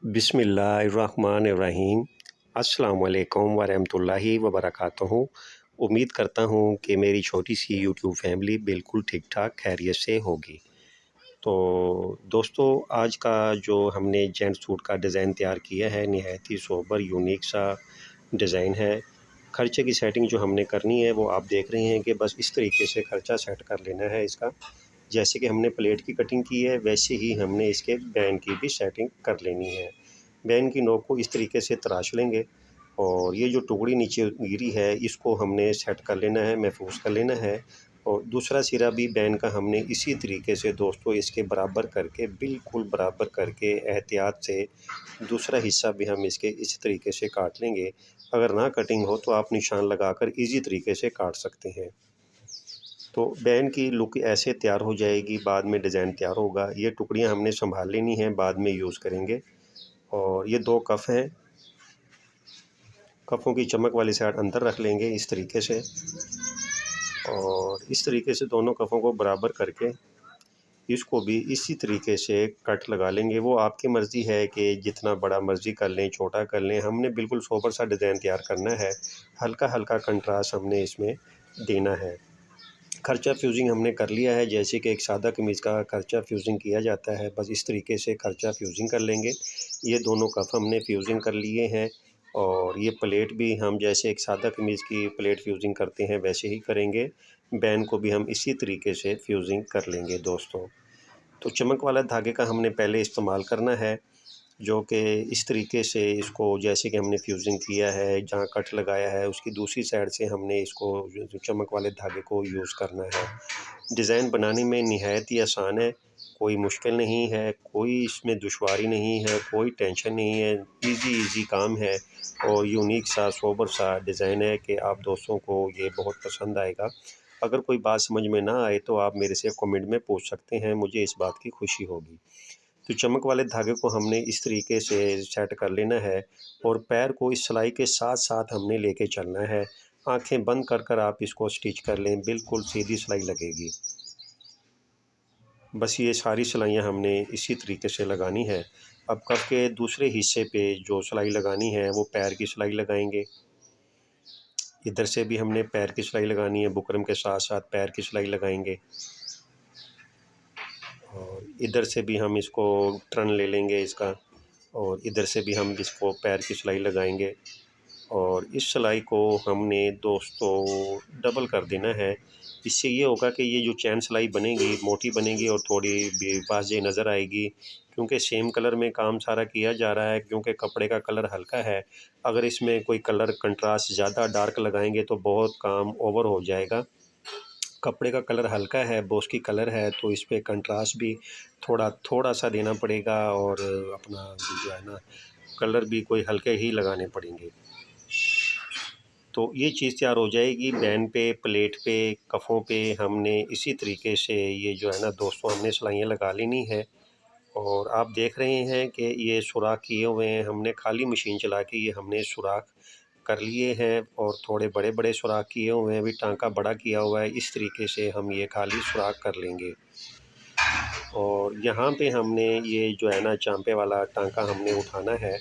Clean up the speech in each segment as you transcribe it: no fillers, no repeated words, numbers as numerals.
बिस्मिल्लाहिर्रहमानिर्रहीम। अस्सलामुअलैकुम वरहमतुल्लाहि वबरकातुहू। उम्मीद करता हूँ कि मेरी छोटी सी यूट्यूब फैमिली बिल्कुल ठीक ठाक खैरियत से होगी। तो दोस्तों, आज का जो हमने जेंट्स सूट का डिज़ाइन तैयार किया है, निहायत ही सोबर यूनिक सा डिज़ाइन है। खर्चे की सेटिंग जो हमने करनी है वो आप देख रहे हैं कि बस इस तरीके से खर्चा सेट कर लेना है इसका। जैसे कि हमने प्लेट की कटिंग की है वैसे ही हमने इसके बैन की भी सेटिंग कर लेनी है। बैन की नोक को इस तरीके से तराश लेंगे और ये जो टुकड़ी नीचे गिरी है इसको हमने सेट कर लेना है, महफूज कर लेना है। और दूसरा सिरा भी बैन का हमने इसी तरीके से दोस्तों इसके बराबर करके, बिल्कुल बराबर करके एहतियात से दूसरा हिस्सा भी हम इसके इस तरीके से काट लेंगे। अगर ना कटिंग हो तो आप निशान लगाकर इजी तरीके से काट सकते हैं। तो बैन की लुक ऐसे तैयार हो जाएगी, बाद में डिज़ाइन तैयार होगा। ये टुकड़ियाँ हमने संभाल लेनी हैं, बाद में यूज़ करेंगे। और ये दो कफ़ हैं, कफ़ों की चमक वाली साइड अंदर रख लेंगे इस तरीके से, और इस तरीके से दोनों कफ़ों को बराबर करके इसको भी इसी तरीके से कट लगा लेंगे। वो आपकी मर्ज़ी है कि जितना बड़ा मर्ज़ी कर लें, छोटा कर लें। हमने बिल्कुल सोबर सा डिज़ाइन तैयार करना है, हल्का हल्का कंट्रास्ट हमने इसमें देना है। खर्चा फ्यूजिंग हमने कर लिया है, जैसे कि एक सादा कमीज़ का खर्चा फ्यूजिंग किया जाता है, बस इस तरीके से खर्चा फ्यूजिंग कर लेंगे। ये दोनों कफ हमने फ्यूजिंग कर लिए हैं और ये प्लेट भी हम जैसे एक सादा कमीज़ की प्लेट फ्यूजिंग करते हैं वैसे ही करेंगे। बैन को भी हम इसी तरीके से फ्यूजिंग कर लेंगे दोस्तों। तो चमक वाला धागे का हमने पहले इस्तेमाल करना है, जो कि इस तरीके से इसको जैसे कि हमने फ्यूजिंग किया है, जहाँ कट लगाया है उसकी दूसरी साइड से हमने इसको जो चमक वाले धागे को यूज़ करना है। डिज़ाइन बनाने में निहायत ही आसान है, कोई मुश्किल नहीं है, कोई इसमें दुश्वारी नहीं है, कोई टेंशन नहीं है। इजी काम है और यूनिक सा सोबर सा डिज़ाइन है कि आप दोस्तों को ये बहुत पसंद आएगा। अगर कोई बात समझ में ना आए तो आप मेरे से कमेंट में पूछ सकते हैं, मुझे इस बात की खुशी होगी। तो चमक वाले धागे को हमने इस तरीके से सेट कर लेना है और पैर को इस सिलाई के साथ साथ हमने लेके चलना है। आंखें बंद कर कर आप इसको स्टिच कर लें, बिल्कुल सीधी सिलाई लगेगी। बस ये सारी सिलाइयाँ हमने इसी तरीके से लगानी है। अब कफ के दूसरे हिस्से पे जो सिलाई लगानी है वो पैर की सिलाई लगाएंगे। इधर से भी हमने पैर की सिलाई लगानी है, बुकरम के साथ साथ पैर की सिलाई लगाएंगे। और इधर से भी हम इसको टर्न ले लेंगे इसका, और इधर से भी हम इसको पैर की सिलाई लगाएंगे। और इस सिलाई को हमने दोस्तों डबल कर देना है। इससे ये होगा कि ये जो चैन सिलाई बनेगी मोटी बनेगी और थोड़ी भी वाज़ेह नज़र आएगी, क्योंकि सेम कलर में काम सारा किया जा रहा है। क्योंकि कपड़े का कलर हल्का है, अगर इसमें कोई कलर कंट्रास्ट ज़्यादा डार्क लगाएंगे तो बहुत काम ओवर हो जाएगा। कपड़े का कलर हल्का है, बोस्की कलर है, तो इस पे कंट्रास्ट भी थोड़ा सा देना पड़ेगा और अपना जो है ना कलर भी कोई हल्के ही लगाने पड़ेंगे। तो ये चीज़ तैयार हो जाएगी। बैन पे, प्लेट पे, कफ़ों पे हमने इसी तरीके से ये जो है ना दोस्तों हमने सिलाइयाँ लगा लेनी है। और आप देख रहे हैं कि ये सुराख किए हुए हैं, हमने खाली मशीन चला के ये हमने सुराख कर लिए हैं और थोड़े बड़े बड़े सुराख किए हुए हैं, अभी टांका बड़ा किया हुआ है। इस तरीके से हम ये खाली सुराख कर लेंगे। और यहाँ पे हमने ये जो है ना चांपे वाला टांका हमने उठाना है,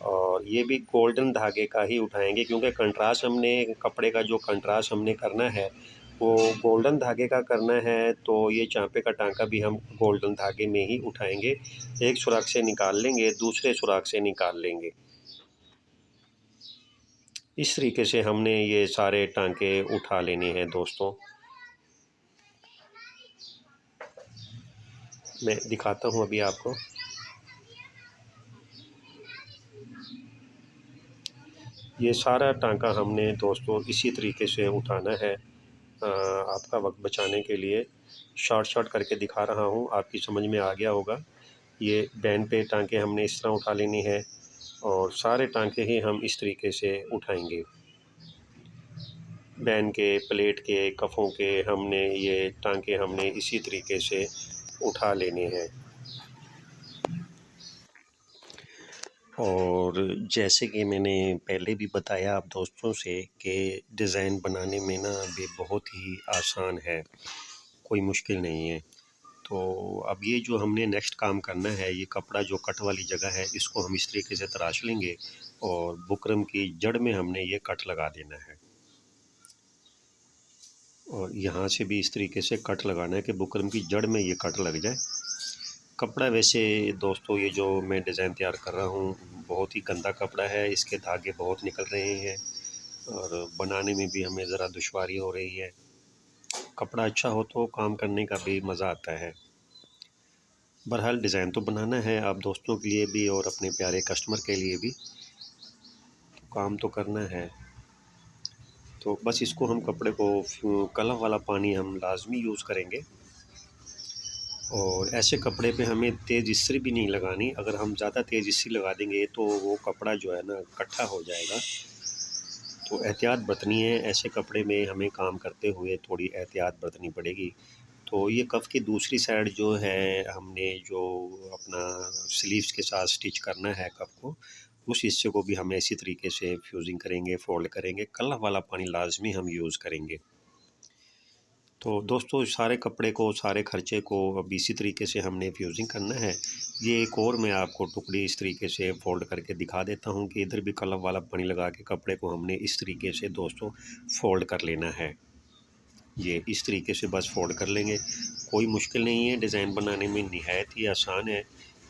और ये भी गोल्डन धागे का ही उठाएंगे, क्योंकि कंट्रास्ट हमने कपड़े का जो कंट्रास्ट हमने करना है वो गोल्डन धागे का करना है। तो ये चांपे का टांका भी हम गोल्डन धागे में ही उठाएंगे। एक सुराख से निकाल लेंगे, दूसरे सुराख से निकाल लेंगे। इस तरीके से हमने ये सारे टांके उठा लेने हैं दोस्तों। मैं दिखाता हूँ अभी आपको। ये सारा टांका हमने दोस्तों इसी तरीके से उठाना है। आपका वक्त बचाने के लिए शॉर्ट करके दिखा रहा हूँ, आपकी समझ में आ गया होगा। ये बैन पे टांके हमने इस तरह उठा लेनी है और सारे टांके ही हम इस तरीके से उठाएंगे। बैन के, प्लेट के, कफ़ों के हमने ये टांके हमने इसी तरीके से उठा लेने हैं। और जैसे कि मैंने पहले भी बताया आप दोस्तों से कि डिज़ाइन बनाने में ना भी बहुत ही आसान है, कोई मुश्किल नहीं है। तो अब ये जो हमने नेक्स्ट काम करना है, ये कपड़ा जो कट वाली जगह है इसको हम इस तरीके से तराश लेंगे और बुकरम की जड़ में हमने ये कट लगा देना है। और यहाँ से भी इस तरीके से कट लगाना है कि बुकरम की जड़ में ये कट लग जाए। कपड़ा वैसे दोस्तों ये जो मैं डिज़ाइन तैयार कर रहा हूँ बहुत ही गंदा कपड़ा है, इसके धागे बहुत निकल रहे हैं और बनाने में भी हमें ज़रा दुश्वारी हो रही है। कपड़ा अच्छा हो तो काम करने का भी मज़ा आता है। बहरहाल डिज़ाइन तो बनाना है आप दोस्तों के लिए भी और अपने प्यारे कस्टमर के लिए भी, तो काम तो करना है। तो बस इसको हम कपड़े को कलर वाला पानी हम लाजमी यूज़ करेंगे और ऐसे कपड़े पे हमें तेज़ इस्त्री भी नहीं लगानी। अगर हम ज़्यादा तेज़ इस्त्री लगा देंगे तो वो कपड़ा जो है ना इकट्ठा हो जाएगा। तो एहतियात बरतनी है, ऐसे कपड़े में हमें काम करते हुए थोड़ी एहतियात बरतनी पड़ेगी। तो ये कफ़ की दूसरी साइड जो है हमने जो अपना स्लीव्स के साथ स्टिच करना है कफ़ को, उस हिस्से को भी हम इसी तरीके से फ्यूज़िंग करेंगे, फ़ोल्ड करेंगे। कलर वाला पानी लाजमी हम यूज़ करेंगे। तो दोस्तों सारे कपड़े को, सारे खर्चे को अब इसी तरीके से हमने फ्यूज़िंग करना है। ये एक और मैं आपको टुकड़ी इस तरीके से फ़ोल्ड करके दिखा देता हूँ कि इधर भी कलर वाला पानी लगा के कपड़े को हमने इस तरीके से दोस्तों फ़ोल्ड कर लेना है। ये इस तरीके से बस फ़ोल्ड कर लेंगे, कोई मुश्किल नहीं है, डिज़ाइन बनाने में निहायत ही आसान है।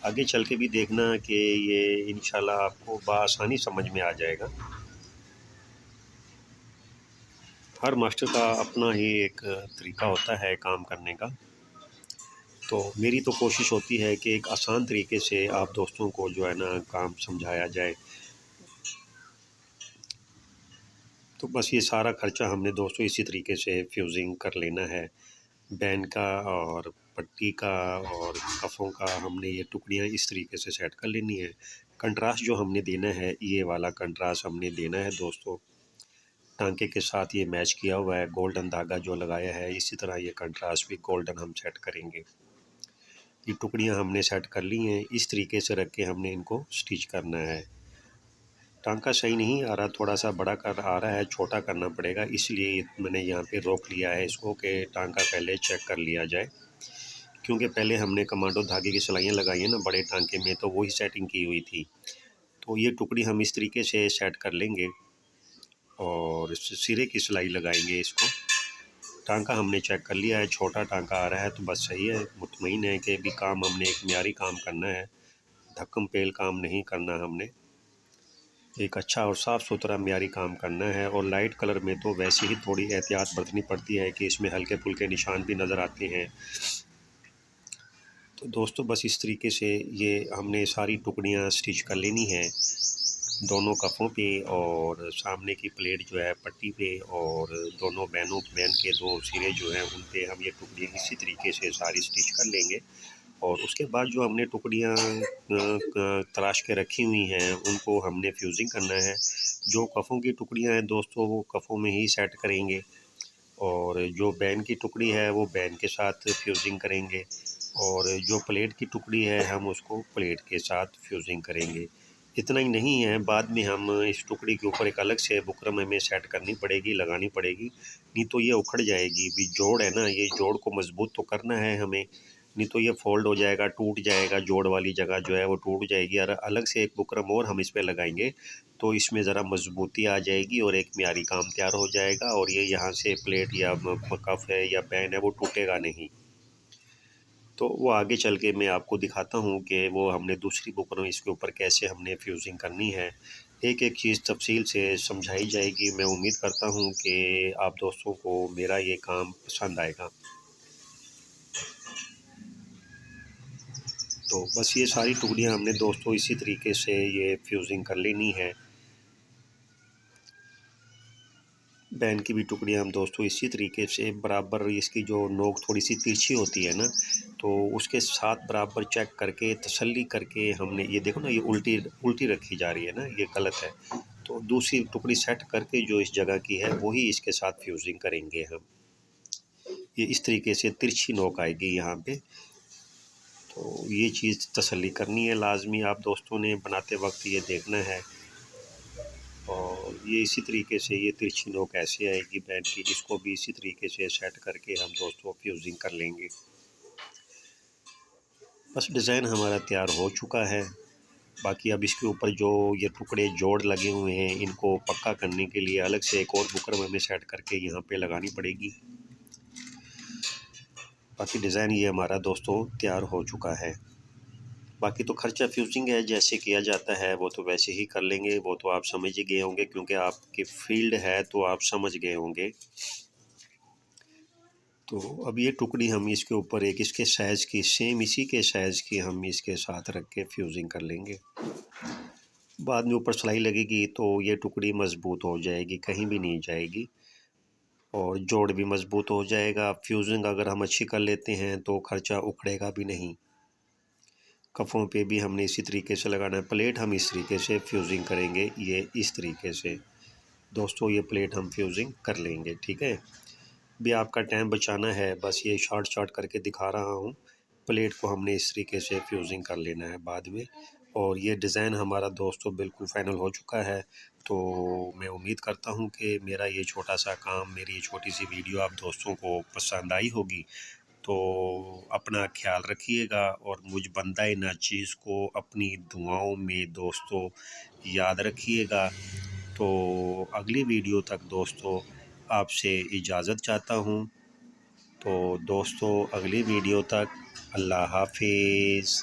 आगे चल के भी देखना कि ये इंशाल्लाह आपको बआसानी समझ में आ जाएगा। हर मास्टर का अपना ही एक तरीका होता है काम करने का। तो मेरी तो कोशिश होती है कि एक आसान तरीके से आप दोस्तों को जो है ना काम समझाया जाए। तो बस ये सारा खर्चा हमने दोस्तों इसी तरीके से फ्यूज़िंग कर लेना है। बैंड का और पट्टी का और कफ़ों का हमने ये टुकड़ियाँ इस तरीके से सेट कर लेनी है। कंट्रास्ट जो हमने देना है ये वाला कंट्रास्ट हमने देना है दोस्तों। टांके के साथ ये मैच किया हुआ है, गोल्डन धागा जो लगाया है इसी तरह ये कंट्रास्ट भी गोल्डन हम सेट करेंगे। ये टुकड़ियाँ हमने सेट कर ली हैं, इस तरीके से रख के हमने इनको स्टिच करना है। टांका सही नहीं आ रहा, थोड़ा सा बड़ा कर आ रहा है, छोटा करना पड़ेगा, इसलिए मैंने यहाँ पे रोक लिया है इसको कि टांका पहले चेक कर लिया जाए। क्योंकि पहले हमने कमांडो धागे की सिलाइयाँ लगाई हैं ना बड़े टांके में, तो वही सेटिंग की हुई थी। तो ये टुकड़ी हम इस तरीके से सेट कर लेंगे और सिरे की सिलाई लगाएंगे इसको। टांका हमने चेक कर लिया है, छोटा टांका आ रहा है तो बस सही है, मुतमईन है कि भी काम हमने एक मियारी काम करना है, धक्कम पेल काम नहीं करना हमने। एक अच्छा और साफ़ सुथरा मियारी काम करना है। और लाइट कलर में तो वैसे ही थोड़ी एहतियात बरतनी पड़ती है कि इसमें हल्के फुल्के निशान भी नज़र आते हैं। तो दोस्तों बस इस तरीके से ये हमने सारी टुकड़ियाँ स्टिच कर लेनी है दोनों कफ़ों पे, और सामने की प्लेट जो है पट्टी पे, और दोनों बैन के दो सिरे जो हैं उन पे हम ये टुकड़ी इसी तरीके से सारी स्टिच कर लेंगे। और उसके बाद जो हमने टुकड़ियाँ तराश के रखी हुई हैं उनको हमने फ्यूज़िंग करना है। जो कफ़ों की टुकड़ियाँ हैं दोस्तों वो कफ़ों में ही सेट करेंगे, और जो बैन की टुकड़ी है वो बैन के साथ फ्यूज़िंग करेंगे, और जो प्लेट की टुकड़ी है हम उसको प्लेट के साथ फ्यूज़िंग करेंगे। इतना ही नहीं है, बाद में हम इस टुकड़ी के ऊपर एक अलग से बुकरम हमें सेट करनी पड़ेगी, लगानी पड़ेगी, नहीं तो ये उखड़ जाएगी। भी जोड़ है ना, ये जोड़ को मजबूत तो करना है हमें, नहीं तो ये फ़ोल्ड हो जाएगा, टूट जाएगा, जोड़ वाली जगह जो है वो टूट जाएगी। और अलग से एक बुकरम और हम इस पे लगाएंगे तो इसमें ज़रा मजबूती आ जाएगी और एक मियारी काम तैयार हो जाएगा, और ये यहाँ से प्लेट या कफ है या पैन है वो टूटेगा नहीं। तो वो आगे चल के मैं आपको दिखाता हूँ कि वो हमने दूसरी बुकरम इसके ऊपर कैसे हमने फ्यूज़िंग करनी है। एक एक चीज़ तफसील से समझाई जाएगी। मैं उम्मीद करता हूँ कि आप दोस्तों को मेरा ये काम पसंद आएगा। तो बस ये सारी टुकड़ियाँ हमने दोस्तों इसी तरीके से ये फ्यूज़िंग कर लेनी है। बैन की भी टुकड़ियाँ हम दोस्तों इसी तरीके से बराबर, इसकी जो नोक थोड़ी सी तिरछी होती है ना, तो उसके साथ बराबर चेक करके तसल्ली करके हमने, ये देखो ना ये उल्टी उल्टी रखी जा रही है ना, ये गलत है। तो दूसरी टुकड़ी सेट करके जो इस जगह की है वही इसके साथ फ्यूज़िंग करेंगे हम। ये इस तरीके से तिरछी नोक आएगी यहाँ पे। तो ये चीज़ तसल्ली करनी है लाजमी, आप दोस्तों ने बनाते वक्त ये देखना है। और ये इसी तरीके से ये तिरछी नोक ऐसे आएगी बैन की, इसको भी इसी तरीके से सेट करके हम दोस्तों फ्यूज़िंग कर लेंगे। बस डिज़ाइन हमारा तैयार हो चुका है। बाकी अब इसके ऊपर जो ये टुकड़े जोड़ लगे हुए हैं इनको पक्का करने के लिए अलग से एक और बुकरम हमें सेट करके यहाँ पे लगानी पड़ेगी। बाकी डिज़ाइन ये हमारा दोस्तों तैयार हो चुका है। बाकी तो खर्चा फ्यूजिंग है, जैसे किया जाता है वो तो वैसे ही कर लेंगे, वो तो आप समझ ही गए होंगे क्योंकि आपकी फील्ड है तो आप समझ गए होंगे। तो अब ये टुकड़ी हम इसके ऊपर एक इसके साइज़ की सेम इसी के साइज़ की हम इसके साथ रख के फ्यूजिंग कर लेंगे। बाद में ऊपर सिलाई लगेगी तो ये टुकड़ी मज़बूत हो जाएगी, कहीं भी नहीं जाएगी और जोड़ भी मज़बूत हो जाएगा। फ्यूजिंग अगर हम अच्छी कर लेते हैं तो खर्चा उखड़ेगा भी नहीं। कफ़ों पे भी हमने इसी तरीके से लगाना है। प्लेट हम इस तरीके से फ्यूजिंग करेंगे, ये इस तरीके से दोस्तों ये प्लेट हम फ्यूजिंग कर लेंगे, ठीक है। भी आपका टाइम बचाना है, बस ये शॉर्ट करके दिखा रहा हूँ। प्लेट को हमने इस तरीके से फ्यूजिंग कर लेना है बाद में। और ये डिज़ाइन हमारा दोस्तों बिल्कुल फ़ाइनल हो चुका है। तो मैं उम्मीद करता हूँ कि मेरा ये छोटा सा काम, मेरी ये छोटी सी वीडियो आप दोस्तों को पसंद आई होगी। तो अपना ख्याल रखिएगा और मुझ बंदा नाचीज़ को अपनी दुआओं में दोस्तों याद रखिएगा। तो अगली वीडियो तक दोस्तों आपसे इजाज़त चाहता हूँ। तो दोस्तों अगली वीडियो तक अल्लाह हाफिज़।